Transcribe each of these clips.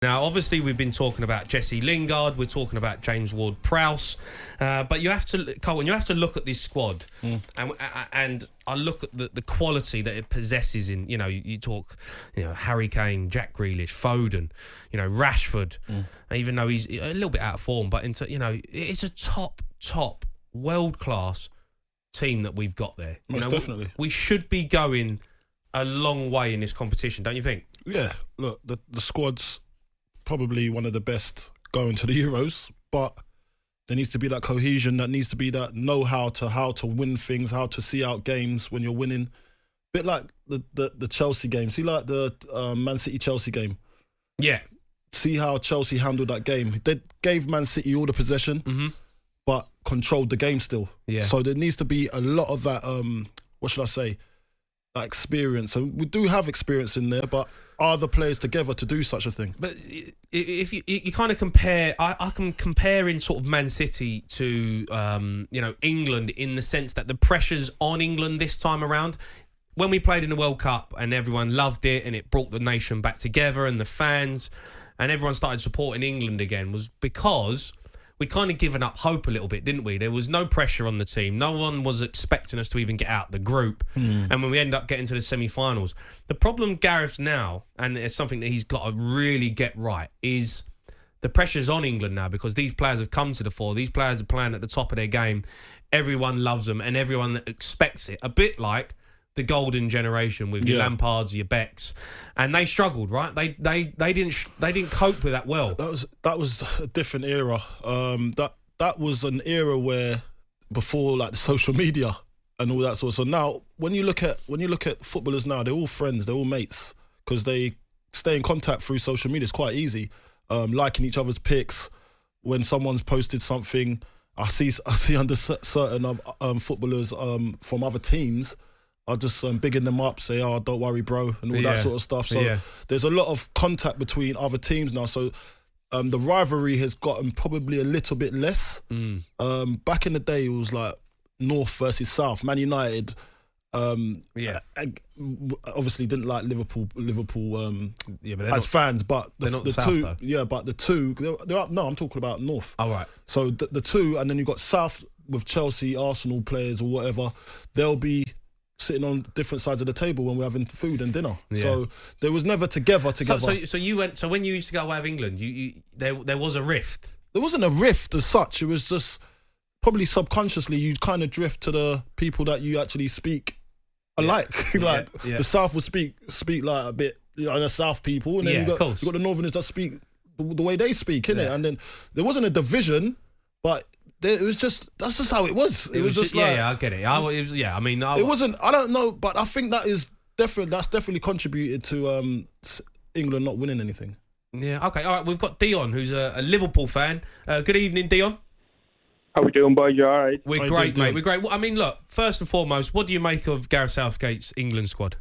Now, obviously, we've been talking about Jesse Lingard, we're talking about James Ward-Prowse, but you have to, Colin, you have to look at this squad, and I look at the quality that it possesses in, you talk, Harry Kane, Jack Grealish, Foden, Rashford, even though he's a little bit out of form, but it's a top world-class team that we've got there. Most definitely. We should be going a long way in this competition, don't you think? Yeah, look, the squad's probably one of the best going to the Euros, but there needs to be that cohesion, that needs to be that know-how to win things, how to see out games when you're winning. Bit like the Chelsea game. See, like the Man City-Chelsea game. Yeah. See how Chelsea handled that game. They gave Man City all the possession, but controlled the game still. Yeah. So there needs to be a lot of that, what should I say, that experience. And we do have experience in there, but are the players together to do such a thing? But if you kind of compare, I can compare in sort of Man City to England, in the sense that the pressure's on England this time around. When we played in the World Cup and everyone loved it and it brought the nation back together and the fans and everyone started supporting England again, was because we'd kind of given up hope a little bit, didn't we? There was no pressure on the team. No one was expecting us to even get out the group. And when we end up getting to the semi-finals, the problem Gareth's now, and it's something that he's got to really get right, is the pressure's on England now, because these players have come to the fore. These players are playing at the top of their game. Everyone loves them and everyone expects it. A bit like the golden generation with your Lampards, your Becks, and they struggled, right? They didn't cope with that well. That was a different era. That was an era where before, like, the social media and all that sort of. So now when you look at footballers now, they're all friends, they're all mates, because they stay in contact through social media. It's quite easy, liking each other's pics. When someone's posted something, I see under certain footballers from other teams, I just bigging them up, say, "Oh, don't worry, bro," and all that sort of stuff. So there's a lot of contact between other teams now. So the rivalry has gotten probably a little bit less. Back in the day, it was like North versus South. Man United, obviously didn't like Liverpool but as fans, but the two, they're up. No, I'm talking about North. All right. So the two, and then you've got South with Chelsea, Arsenal players or whatever. They'll be sitting on different sides of the table when we're having food and dinner. So there was never together. So you went. So when you used to go away with England, there was a rift. There wasn't a rift as such. It was just probably subconsciously you'd kind of drift to the people that you actually speak alike. The South would speak like a bit, the South people, and then you got the Northerners that speak the way they speak, innit? And then there wasn't a division, but it was just, that's just how it was. It was just like, I get it. It wasn't, I don't know, but I think that's definitely contributed to England not winning anything. Yeah, okay, all right. We've got Dion, who's a Liverpool fan. Good evening, Dion. How we doing, boys? You all right? We're great, mate. We're great. Well, I mean, look, first and foremost, what do you make of Gareth Southgate's England squad?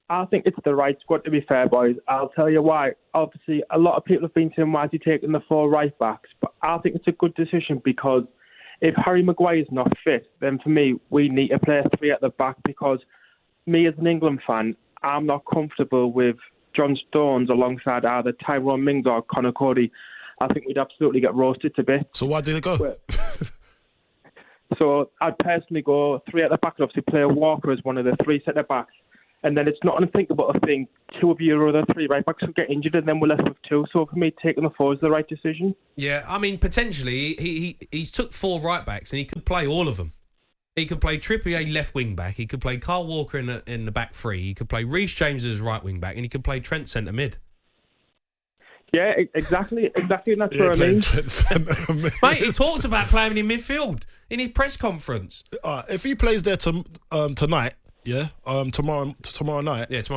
I think it's the right squad, to be fair, boys. I'll tell you why. Obviously, a lot of people have been saying, why is he taking the 4 right backs? But I think it's a good decision, because if Harry Maguire's not fit, then for me, we need to play 3 at the back, because me as an England fan, I'm not comfortable with John Stones alongside either Tyrone Mings or Conor Cody. I think we'd absolutely get roasted to bits. So why did it go? So I'd personally go 3 at the back and obviously play Walker as one of the 3 centre-backs. And then it's not unthinkable to think 2 of your other 3 right-backs will get injured and then we're left with 2. So for me, taking the 4 is the right decision. Yeah, I mean, potentially, he's took 4 right-backs and he could play all of them. He could play Trippier left wing-back. He could play Kyle Walker in the back 3. He could play Reece James as right wing-back. And he could play Trent centre-mid. Yeah, exactly, and that's what I mean. Mate, he talked about playing in midfield in his press conference. If he plays there tonight, tomorrow night. Yeah, tomorrow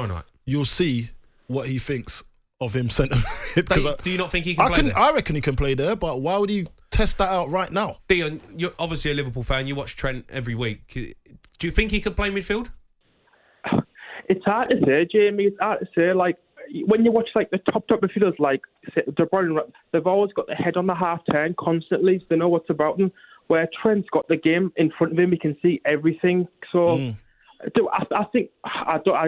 night. You'll see what he thinks of him centre mid. Do you not think he can play there? I reckon he can play there, but why would he test that out right now? Dion, you're obviously a Liverpool fan. You watch Trent every week. Do you think he could play midfield? It's hard to say, Jamie. It's hard to say. Like, when you watch like the top midfielders, like De Bruyne, they've always got their head on the half turn constantly, so they know what's about them. Where Trent's got the game in front of him, he can see everything. So I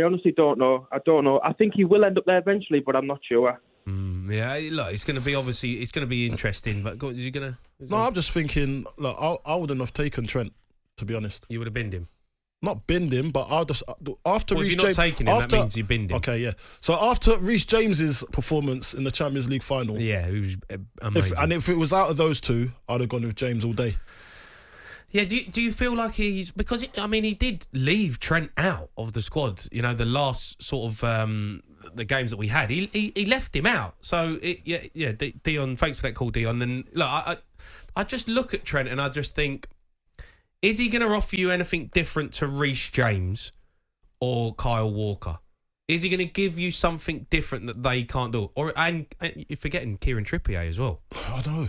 honestly don't know. I don't know. I think he will end up there eventually, but I'm not sure. Yeah, look, it's going to be interesting. But is he going to? No, I'm just thinking. Look, I wouldn't have taken Trent, to be honest. You would have binned him. Not binned him, but I'll just after Well, Reece if you're not James. taking him, that means you binned him. Okay, yeah. So after Reece James's performance in the Champions League final, Yeah, it was amazing. if it was out of those two, I'd have gone with James all day. Yeah, do you feel like he did leave Trent out of the squad. You know, the last sort of the games that we had, he left him out. So Dion, thanks for that call, Dion. And look, I just look at Trent and I just think, is he going to offer you anything different to Reece James or Kyle Walker? Is he going to give you something different that they can't do? And you're forgetting Kieran Trippier as well. I know.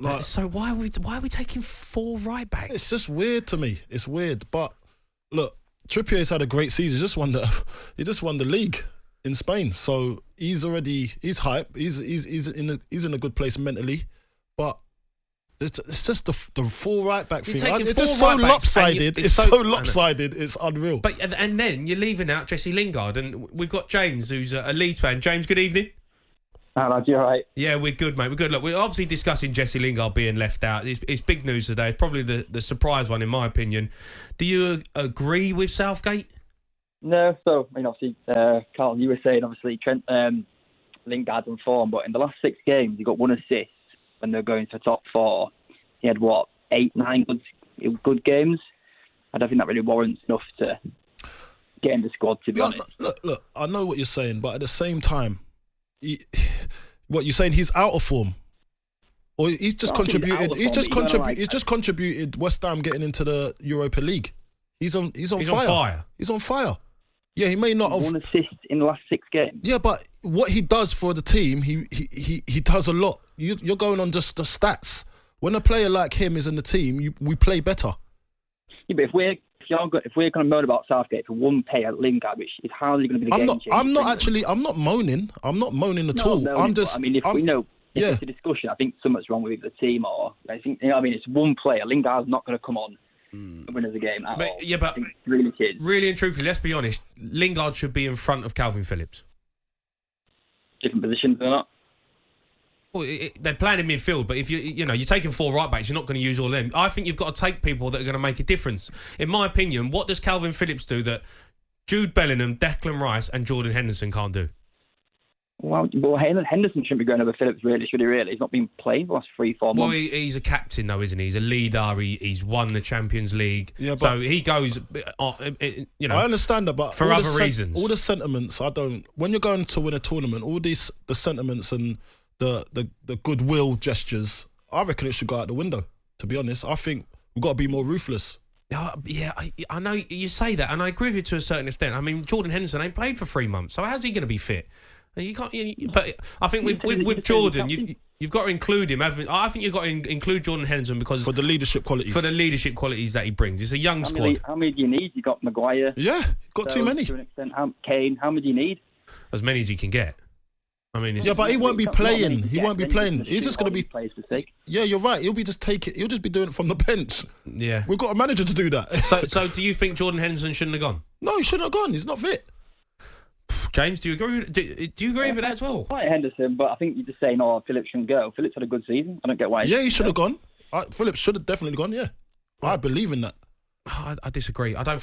Like, so why are we taking 4 right backs? It's just weird to me. It's weird. But look, Trippier's had a great season. He just won the league in Spain. So he's hype. He's in a good place mentally. But it's just the 4 right back thing. It's just so lopsided. It's so lopsided. It's unreal. But and then you're leaving out Jesse Lingard, and we've got James, who's a Leeds fan. James, good evening. Hello, you all right? Yeah, we're good, mate. We're good. Look, we're obviously discussing Jesse Lingard being left out. It's big news today. It's probably the surprise one, in my opinion. Do you agree with Southgate? No. So, obviously, Carl, you were saying, obviously, Trent Lingard's on form, but in the last 6 games, he got 1 assist when they're going for top 4. He had, 8, 9 good games? I don't think that really warrants enough to get in the squad, to be honest. Look, I know what you're saying, but at the same time, what you're saying? He's out of form, or he's just contributed? He's just contributed West Ham getting into the Europa League. He's on fire. He's on fire. Yeah, he may not have 1 assist in the last 6 games. Yeah, but what he does for the team, he does a lot. You're going on just the stats. When a player like him is in the team, we play better. Yeah, but if we're going to moan about Southgate for 1 player, Lingard, which is hardly going to be the game changer. I'm not moaning. I'm not moaning at all. I'm just. If it's a discussion, I think something's wrong with the team, or I think it's 1 player. Lingard's not going to come on and win us a game at all. Yeah, but really and truthfully, let's be honest. Lingard should be in front of Calvin Phillips. Different positions, they're not. Well, they're playing in midfield, but if you're taking 4 right backs, you're not going to use all of them. I think you've got to take people that are going to make a difference. In my opinion, what does Calvin Phillips do that Jude Bellingham, Declan Rice, and Jordan Henderson can't do? Well, Henderson shouldn't be going over Phillips, really, should he? Really, he's not been playing for the last 3-4 months. Well, he's a captain, though, isn't he? He's a leader. He's won the Champions League. Yeah, so he goes. I understand that, but for other reasons, all the sentiments. When you're going to win a tournament, all the sentiments and the goodwill gestures, I reckon it should go out the window, to be honest. I think we've got to be more ruthless. Yeah, I know you say that, and I agree with you to a certain extent. I mean, Jordan Henderson ain't played for 3 months, so how's he going to be fit? You can't. But I think with Jordan, you've got to include him. I think you've got to include Jordan Henderson because for the leadership qualities. That he brings. It's a young squad. How many do you need? You got Maguire. Yeah, got too many. To an extent, Kane. How many do you need? As many as you can get. I mean, but he won't be playing. He won't be playing. He's just going to be. Yeah, you're right. He'll just be doing it from the bench. Yeah, we've got a manager to do that. So do you think Jordan Henderson shouldn't have gone? No, he shouldn't have gone. He's not fit. James, do you agree? Do you agree with that as well? I like Henderson, but I think you're just saying, Phillips shouldn't go. Phillips had a good season. I don't get why. Yeah, he should have gone. Phillips should have definitely gone. Yeah, I believe in that. I disagree. I don't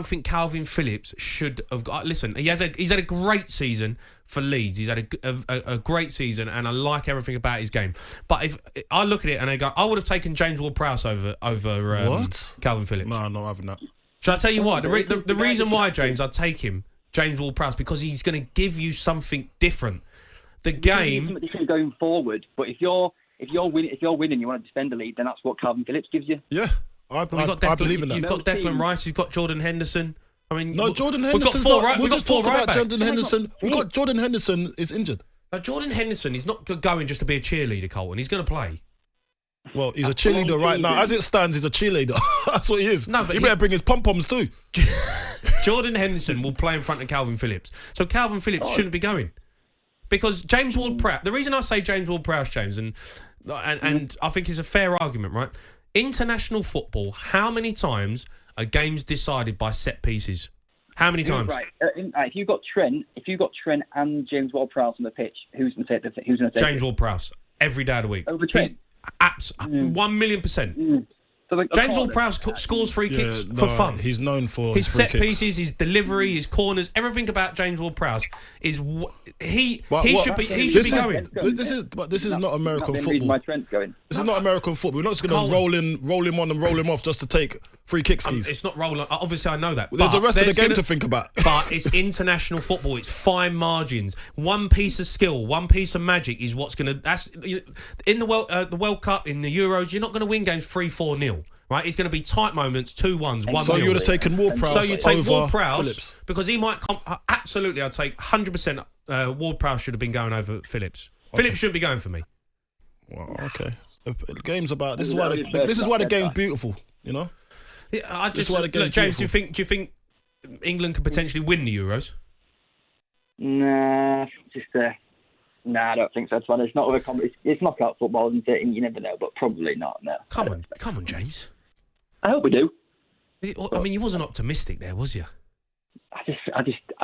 think Calvin Phillips should have got. Listen, he's had a great season for Leeds. He's had a great season, and I like everything about his game. But if I look at it and I go, I would have taken James Ward-Prowse over Calvin Phillips. No, I'm not having that. Should I tell you what? The reason why, James, I'd take him, James Ward-Prowse, because he's going to give you something different. The game different going forward, but if you're winning, you want to defend the lead, then that's what Calvin Phillips gives you. Yeah. I believe in that. You've got Declan Rice, you've got Jordan Henderson. I mean, Jordan Henderson. We'll just talk about Jordan Henderson. Jordan Henderson is injured. Jordan Henderson, he's not going just to be a cheerleader, Colton. He's going to play. Well, he's a cheerleader right now. As it stands, he's a cheerleader. That's what he is. No, but he better bring his pom-poms too. Jordan Henderson will play in front of Calvin Phillips. So Calvin Phillips shouldn't be going. Because James Ward-Prowse, the reason I say James Ward-Prowse, James, and I think it's a fair argument, right? International football, how many times are games decided by set pieces? How many times? Right. If you've got Trent and James Ward-Prowse on the pitch, who's going to take James Ward-Prowse every day of the week. Over Trent? 1,000,000%. So James Ward-Prowse scores free kicks for fun. He's known for his set kicks. pieces, his delivery, his corners, everything about James Ward-Prowse is he should be going. This is not American football. This is not American football. We're not just going to roll him on and roll him off just to take free kick skis. It's not rolling. Obviously, I know that. There's the rest of the game to think about. But it's international football. It's fine margins. One piece of skill, one piece of magic is what's going to. That's in the World Cup, in the Euros. You're not going to win games 3-4-0. Right, it's going to be tight moments, 2-1s, 1-0. So you would have taken Ward-Prowse over So you take Ward-Prowse Phillips because he might come. Absolutely, I'd take 100%. Ward-Prowse should have been going over Phillips. Okay. Phillips shouldn't be going for me. Well, okay. The game's about. This is why the game's beautiful. You know. Yeah, look, James. Do you think England could potentially win the Euros? Nah, I don't think so. It's not with a it's knockout football, isn't it? You never know, but probably not. No. Come on, James. I hope we do. I mean, you wasn't optimistic there, was you? I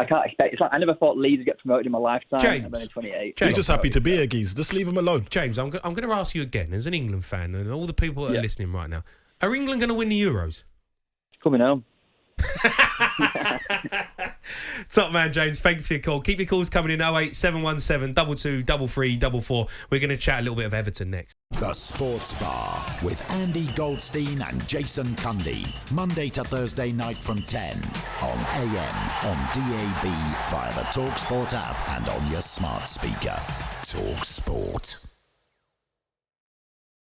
can't expect. It's like I never thought Leeds would get promoted in my lifetime. James, I'm only 28. He's just happy to be here, geez. Just leave him alone. James, I'm going to ask you again, as an England fan, and all the people that are listening right now, are England going to win the Euros? Coming home. Top man, James. Thank you for your call. Keep your calls coming in 08717 22 33 44. We're going to chat a little bit of Everton next. The Sports Bar with Andy Goldstein and Jason Cundy. Monday to Thursday night from 10 on AM, on DAB, via the talkSPORT app and on your smart speaker. talkSPORT.